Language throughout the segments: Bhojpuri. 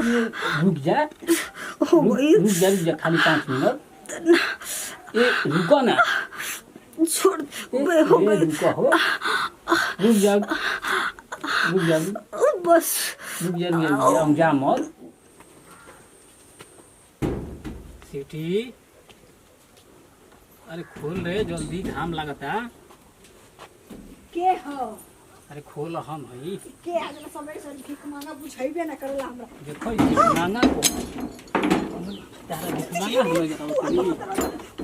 रुक जा, हो गई। रुक जा खाली 5 मिनट। ए रुको ना, छोड़ बे, हो गई। रुको हो, रुक जा बस रुक जा, हम जा मत। सीटी अरे खोल रे जल्दी, घाम लगता। के हो? अरे खोल, हम हई के आज समय से भीख मांगा बुझाइबे ना करला हमरा। देखो ये मांगा को तारा भीख मांगा हो जाता।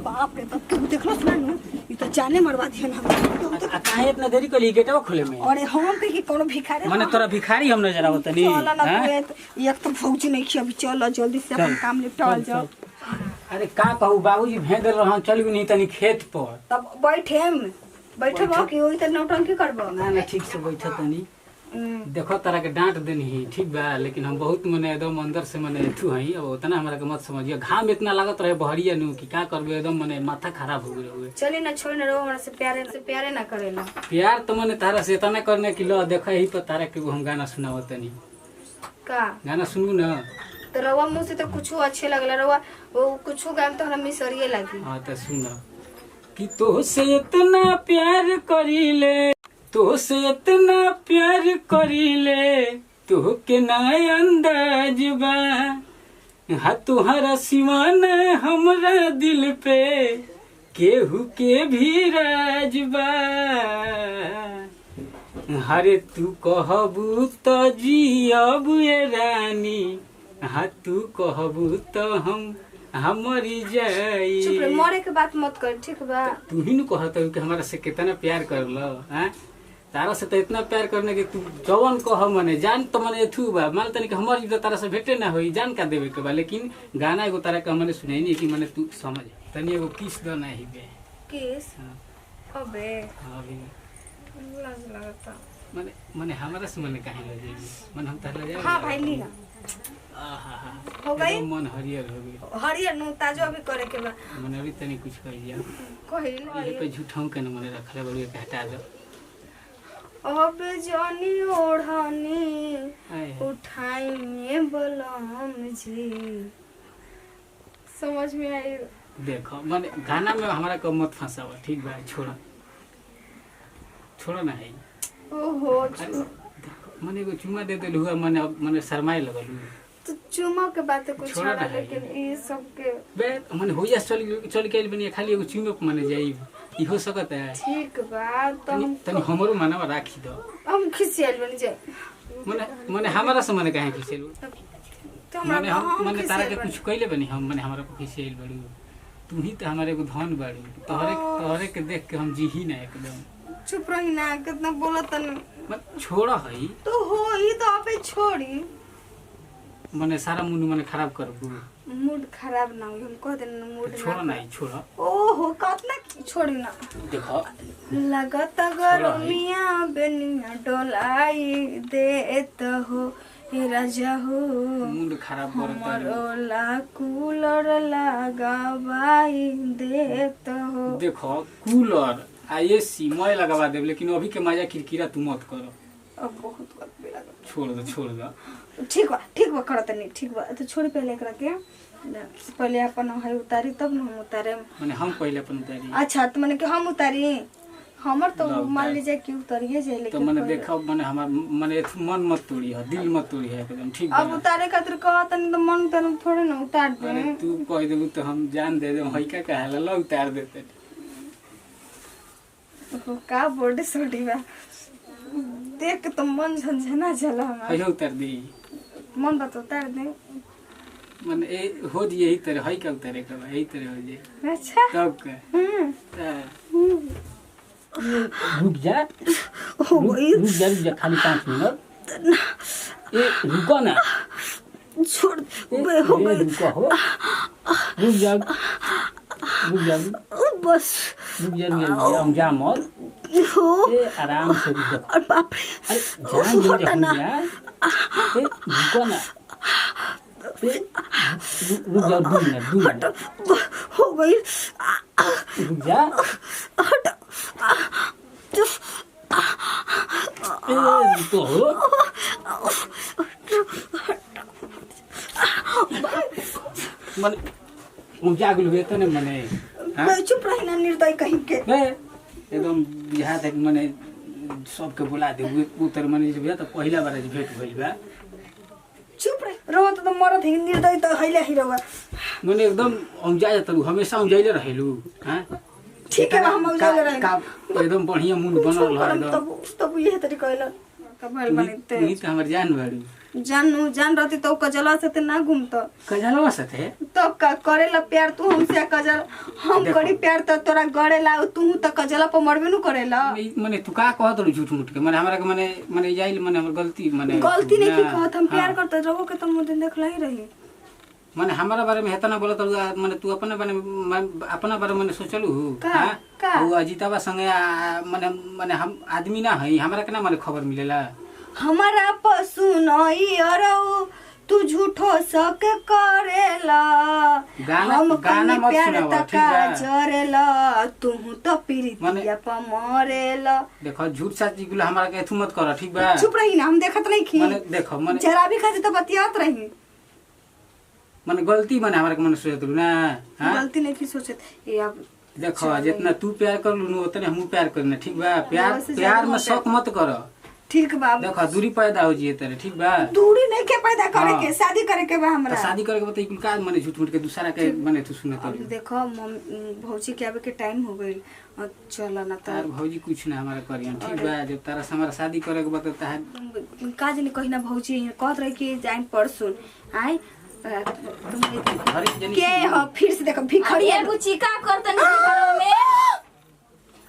बाप रे, तब तू देखलस ना नु, ई तो जाने मरवा दिहन हमरा। काहे इतना देरी कली गेटवा खोले में? अरे हम कह के कोनो भिखारी माने तोरा भिखारी हम नजर आवत नहीं। चल ना तू, एक तो भौजी नहीं खी, अभी चल जल्दी से अपन काम निपटाल जाओ। अरे का कहू, बाबूजी भेज रहन, चल भी नहीं तनी खेत पर। तब बैठे कि ओई त नौटंकी करबो ना ठीक से बैठ तनी। देखो तारा के डांट देनी ही ठीक बा, लेकिन हम बहुत मने एकदम अंदर से मने थू हई। अब उतना हमरा के मत समझिए, घाम इतना लागत रहे बहरिया नु कि का करबे, एकदम मने माथा खराब हो गए। चली ना, छोड़ ना, रहो हमरा से प्यारे ना करेला। प्यार तो मने तारा से इतना करने की लो, देखो यही पर तारा के हम गाना सुनावत तनी। का गाना सुनू ना तो रवा मुंह से तो कुछ अच्छे लगला, रवा वो कुछ गाम तो हमरा मिसरिए लगी। हां तो सुना कि तो से इतना प्यार करीले, तो से इतना प्यार करीले, तो के ना अंदाज बा, हाँ तुहरा सिवान हमरा दिल पे केहू के भी राज बा। हरे तू कहबू तो जियब ये रानी, हाँ तू कहबू तो हम मरी जाई। चुप रे, मरे के बात मत कर, ठीक बा? तू ही न कहत कि हमारा से कितना प्यार कर लो। हैं तारा से तो इतना प्यार करने के तू जवन कह मने जान तो मने थू बा, मान तनी कि हमर जो तारा से भेटे ना होई, जान का देवे के बा। लेकिन गाना एगो तारा के हमने सुनाई नहीं कि मने तू समझ तनी एगो किस दो ना ही बे किस। हाँ। अबे अभी लाज लगता। मने मने हमारा से मने काहे लगे, मन हम तारा ले हां भाई ली ना। आहा हो गई, मन हरियर हो गई। हरियर नु ताजो भी करे के बा। मने अभी तनी कुछ कर दिया, कहिल ये पे झूठाऊ के न मने रखले बड़िया के हटा दो। अब जानी ओढ़नी आए उठाई में बलम जी, समझ में आई? देखो मने गाना में हमारा को मत फंसावा, ठीक बा? छोड़ा ना है। ओहो, मने एगो चुमा दे देलु हुआ, मने मने शर्माए लगलु। तो चुमा के बात कुछ छोड़ा छोड़ा, है। लेकिन ये सब के बे मने होया चल के बनी खाली एगो चुमे पे मने जाई, ई हो सकत है? ठीक बा। तो हम तनी हमरो मानवा राखी दो। हम खिसियल बन जाए। मने हमारा से मने काहे खिसेलु? तो मने हम मने तारा के खिसियल कुछ कइले बनी, हम मने हमरा को खिसेल बड़ू। तू ही तो हमारे एगो धन बाड़ू, तोहरे के देख के हम जी ही ना एकदम। चुप रही ना, कितना बोलत न। मत छोड़ा हई तो हो ही तो अबे छोड़ी। मने सारा मुंड मने खराब करबू। मूड खराब ना हो, हम कह देना मूड छोड़ा नहीं छोड़ा। ओहो, कतना छोड़ी ना। देखो लगत गरमिया बेनिया डोलाई देत हो, हे राजा हो मुंड खराब करता है। हमरोला कूलर लगावाई देत हो। देखो कूलर आ एसी मैं लगावा देब, लेकिन अभी के मजा किरकिरा तू मत करो। अब बहुत गलत लागत। छोड़ दो। ठीक बा करत नहीं, ठीक बा। तो छोड़ पहले एकरा के, पहले अपन है उतारी तब न हम उतारे। माने हम पहले अपन उतारी। अच्छा, तो माने कि हम उतारी, हमर तो मान लीजिए कि उतारिए जाए, तो लेकिन माने देखो माने हमार माने मन मत तोड़ी है, दिल मत तोड़ी है एकदम, ठीक अब बा? उतारे खातिर कहत नहीं तो मन तन थोड़े ना उतार दे। माने तू कह देबू तो हम जान दे देम, हई का कहे ला उतार देते। तो का बॉडी सोडी बा, देख के तो मन झंझना चला हमारा। हई उतार दी, मन बा तो उतार दे। माने ए हो जी यही तरह हई का उतारे के बा, यही तरह हो जाए। अच्छा, तब का रुक जा, हो गई। रुक जा खाली 5 मिनट। ए रुको ना, छोड़ बे, हो गई। रुको हो, रुक जा बस रुक जा, हम जा मत हो। ए आराम से रुक जा। और बाप रे, अरे जान दे हम यार। ए रुको ना, रुक जा 2 मिनट। हो गई, रुक जा। हट। ए रुको हो, मन जागल हुए तो ने मने हां चुप रही ना निर्दय कहीं के एकदम बिहा तक मने सबके बुला दे उतर मने जे त पहिला बार जे भेट भइल बा चुप रही रहो तो मरत ही निर्दय तो हैले ही रहो मने एकदम हम जाए त हमेशा हम जाइले रहेलु हां ठीक है हम जाइले रहे एकदम बढ़िया मुंड बनल रह एकदम तब ये तरी कहला कबल बनते तू त हमर जान बाड़ू जान रहती तो कजलवा से ना घूमत कजलवा से थे तो का करेला प्यार तू हमसे कजल हम करी प्यार तो तोरा गड़ेला तू तो कजला पर मरबे नु करेला माने तू का कहत रह झूठ मूठ के माने हमरा के माने जाइल माने हमर गलती नहीं की कहत हम प्यार करत रहो के तुम दिन देखला ही रही माने हमारा बारे में हेतना बोलत माने तू अपने बारे में सोचलू हां वो अजीतावा संगे माने हम आदमी ना हई हमरा के ना माने खबर मिलेला हमारा पशु नई अरौ तू झूठो सक करेला गाना मत सुनावा ठीक है जरेला तू तो प्रीतिया पर मरेला देखो झूठ सच्ची गुला हमरा के एथु मत कर ठीक बा चुप रही ना हम देखत नहीं खी माने देखो माने जरा भी खाती तो बतियात रही माने गलती माने हमरा के माने सोचत ना हां गलती नहीं की सोचत ये अब देखो जितना तू प्यार कर लू उतने हम प्यार करना ठीक बा प्यार में शक मत कर ठीक बा देखो दूरी पैदा हो जिए तेरे ठीक बा दूरी नहीं के पैदा करे के शादी करे के बा हमरा शादी करे के बताई कुल का माने झूठ मूठ के दूसरा के माने तू सुनत अब देखो भौजी के आवे के टाइम हो गइल चल ना तार भौजी कुछ ना हमारा करियन ठीक बा जब तारा से हमारा शादी करे के बताता है काज नहीं कहिना भौजी कहत रही कि जाइन परसुन आय के हो फिर से देखो भिखरी एगो चिका करतनी घरों में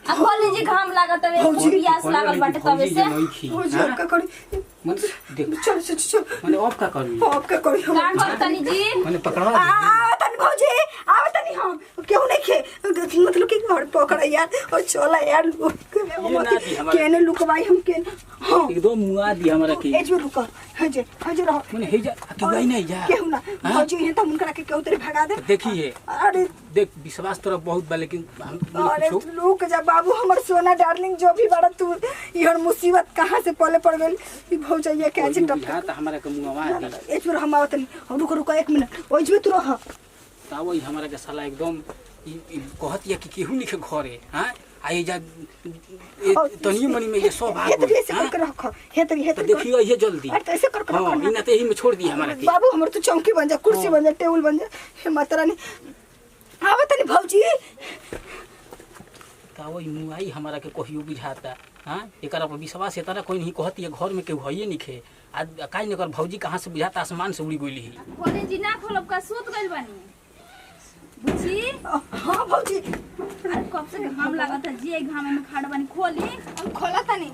अब बोली जी घाम लागत है प्यास लागल बाटे तबे से भौजी का करी मन देख चल चल चल माने ऑफ का करी का करतनी जी माने पकड़वा तनी भौजी आव तनी हम क्यों नहीं खे मतलब कि घर पकड़ यार और चला यार केने लुकवाई हम के हां एकदम मुआ दी हमरा के एजो रुक हजे रहो माने हे जा तू गई नहीं जा केहू ना भौजी है त मुनकरा के केहू तेरे भगा दे देखिए अरे देख विश्वास तोरा बहुत बा लेकिन हम अरे लोग जा बाबू हमर सोना डार्लिंग जो भी बड़ा तू इहर मुसीबत कहां से पले पड़ गइल ई भौजैया के आज टपका त हमरा के मुआ दी एजो हम आवत नहीं रुक 1 मिनट ओजो तू रह ताव ई हमरा के साला एकदम ई कहत या कि केहू नहीं के घरे हां आई जा तनी मनी में ये सब आ गई है कर रख है तो देखियो ये जल्दी अरे ऐसे कर हां इना ते ही में छोड़ दी हमरा के बाबू हमर तो चौकी बन जा कुर्सी बन जा टेबल बन जा हे माता रानी आवत नहीं भौजी ताव ई मुआई हमरा के कहियो बुझाता हां एकरा पर विश्वास एतना कोई नहीं कहत ये घर में केहू हइए नहीं खे आज काई न कर भौजी कहां से बुझाता आसमान से उड़ी गइली खोले जी ना खोलब का सूत गइल बानी बुझी हां भौजी अरे कब से घाम लागत है जी घाम में खाड़ बानी खोली हम खोला तनी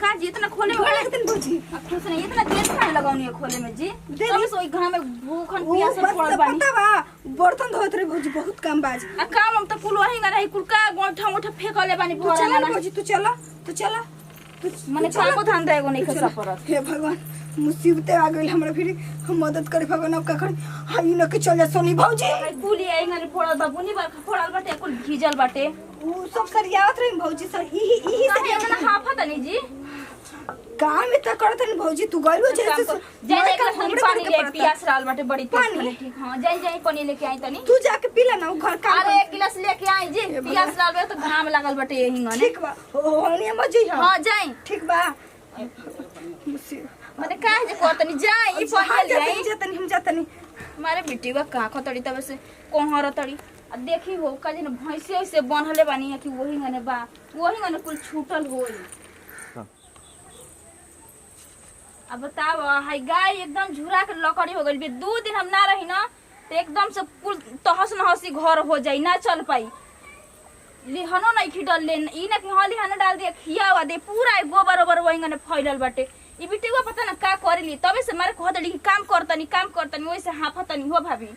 का जी इतना खोले में लगतन भौजी अब कुछ नहीं इतना तेज खाने लगाउनी है खोले में जी तब सोई घाम में भूखन प्यास से पड़ल बानी पता बा बर्तन धोत रे भौजी बहुत काम बाज आ काम हम त कुल वही रही कुल का गोठा फेकले बानी भोरा चला भौजी तू चला माने काम धान रहेगो नहीं खसा परत हे भगवान मुसीबतें आ गई हमरा फिर हम मदद करे भगवान अब का करे हाई न के चल जा सोनी भौजी कुली आई गने फोड़ल बाबूनी बा फोड़ल बाटे कुल भीजल बाटे ऊ सब सरियावत रही भौजी सर ई सरिया ना हाफा तनी जी काम में त करत नहीं भौजी तू गइलो जैसे जाई एक थोड़ी पानी ले पियास डाल बाटे बड़ी तेज पानी ठीक हां जाई पानी लेके आई तनी तू जाके पीला ना घर का अरे 1 गिलास लेके आई जी पियास डालबे तो घाम लागल बाटे यही गने ठीक बा होनी मजे हां जाई ठीक बा माने काहे जे कोतनी जाई पानी ले आई हम जातनी मारे बेटी बा का खतड़ी तब से कोहर तड़ी आ देखी हो का जे भैंसे से बनहले बानी कि वही गने बा वही गने कुल छूटल होई अब बताव हाय गाय एकदम झुरा के लकड़ी हो गइल बे 2 दिन हम ना रही ना तो एकदम से कुल तहस नहसी घर हो जाई ना चल पाई लिहनो नहीं खिडल ले ई ना कि हां लिहनो डाल दे खियावा दे पूरा गोबर ओबर वही गने फैलल बाटे ई बिटिवा पता ना का करेली तबे से मारे कहत कि काम करतनी ओइसे हाफतनी हो भाभी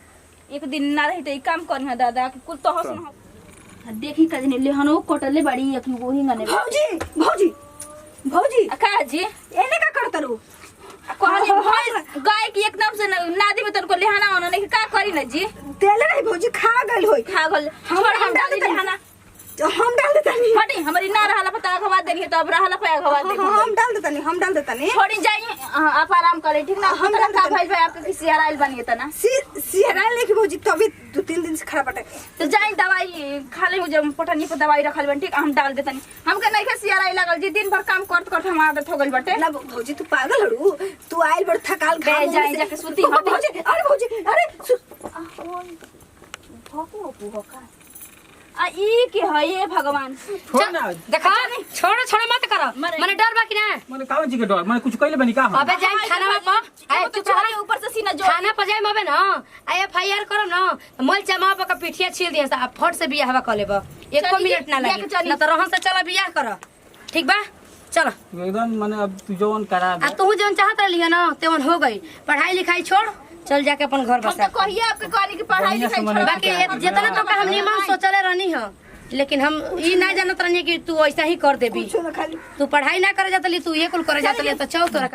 एक दिन ना रही त ई काम करही है दादा कि कुल तहस न देखी का जने लिहनो कटले बाड़ी कि वही गने भौजी का जी एने का करतरू कहली भाई गाय की एकदम से नादी में तनको लेहाना होना नहीं का करी ना जी तेले नहीं भौजी खा गइल होई खा गल छोड़ हम डाली लेहाना हम डाल देता नहीं हटी हमारी ना रहला पता अगवा देनी तो अब रहला पे अगवा दे हम डाल देता नहीं हम डाल देता नहीं छोड़ी जाई आप आराम करे ठीक ना हम का भाई भाई आपके किसी हराइल बनिए त ना सिहरा लेके भौजी तो अभी 2-3 दिन से खराब बटे तो जाई दवाई खा ले जब पटनी पे दवाई रखल बन ठीक हम डाल देतनी हमके नहीं के सियारा लागल जी दिन भर काम करत करत हम आदत हो गइल बटे ना भौजी तू पागल हड़ू तू आइल बड़ थकाल बे जाई जाके सुती भौजी अरे भोको भोको का आ ई के है ये भगवान छोड़ ना देखा छोड़ मत करो मने डर बा कि ना मैंने कावन जी के डर मैंने कुछ कहले बनी का हम अबे जाई खाना में आए तो चढ़े ऊपर से सीना जो खाना पजाए मबे ना आई एफआईआर करम ना मोल चमा का पिठिया छील दिया सा फट से बियाह कर लेबा एको मिनट ना लगे ना तो रहन से चला बियाह कर ठीक बा चलो एकदम माने अब तू जवन करा आ तू जौन चाहत रही ना तेवन हो गई पढ़ाई लिखाई छोड़ चल जाके अपन घर हम बसा तो कहिए आपके कहानी की पढ़ाई लिखाई छोड़ बाकी जितना तो हम नियम सोचले रहनी हो लेकिन हम ई ना जानत रहनी कि तू ऐसा ही कर देबी कुछ ना खाली तू पढ़ाई ना करे जातली तू ये कुल करे जातली तो चल तोरा